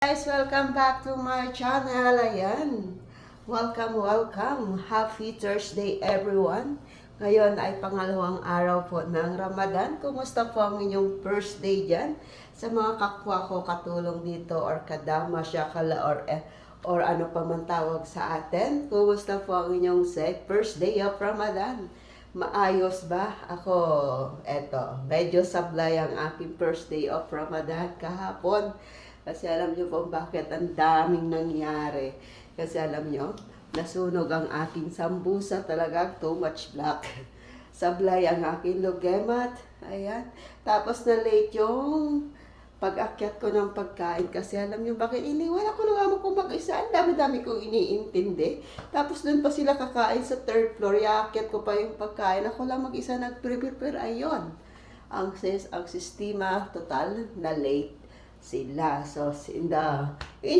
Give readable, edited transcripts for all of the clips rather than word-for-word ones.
Guys, welcome back to my channel. Ayan. Welcome. Happy Thursday everyone. Ngayon ay pangalawang araw po ng Ramadan. Kumusta po ang inyong first day dyan? Sa mga kapwa ko katulong dito or kadama, syakala or ano pa man tawag sa atin. Kumusta po ang inyong first day of Ramadan? Maayos ba? Ako, medyo sablay ang aking first day of Ramadan kahapon. Kasi alam nyo po bakit ang daming nangyari. Kasi alam nyo, nasunog ang aking sambusa, talagang too much black. Sablay ang aking lugemat. Ayan. Tapos na late yung pag-akyat ko ng pagkain. Kasi alam nyo bakit iniwan ako ng amo ko mag-isa. Ang dami-dami kong iniintindi. Tapos doon pa sila kakain sa third floor. Iakyat ko pa yung pagkain. Ako lang mag-isa nag-prepare. Ayun. Ang sistema total na late sila. So, in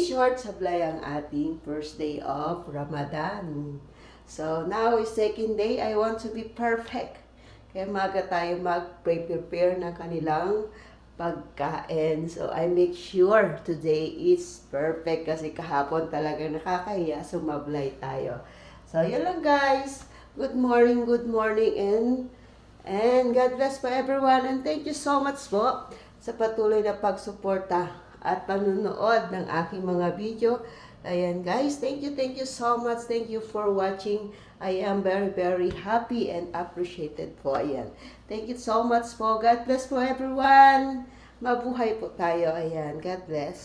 short, sablay ang ating first day of Ramadan. So, now is second day. I want to be perfect. Kaya maga tayo mag-prepare ng kanilang pagkain. So, I make sure today is perfect kasi kahapon talaga nakakahiya. Sumablay tayo. So, yun lang guys. Good morning, and God bless po everyone. And thank you so much po sa patuloy na pagsuporta at panunood ng aking mga video. Ayan guys, thank you so much. Thank you for watching. I am very happy and appreciated po. Ayan. Thank you so much po. God bless po everyone. Mabuhay po tayo. Ayan. God bless.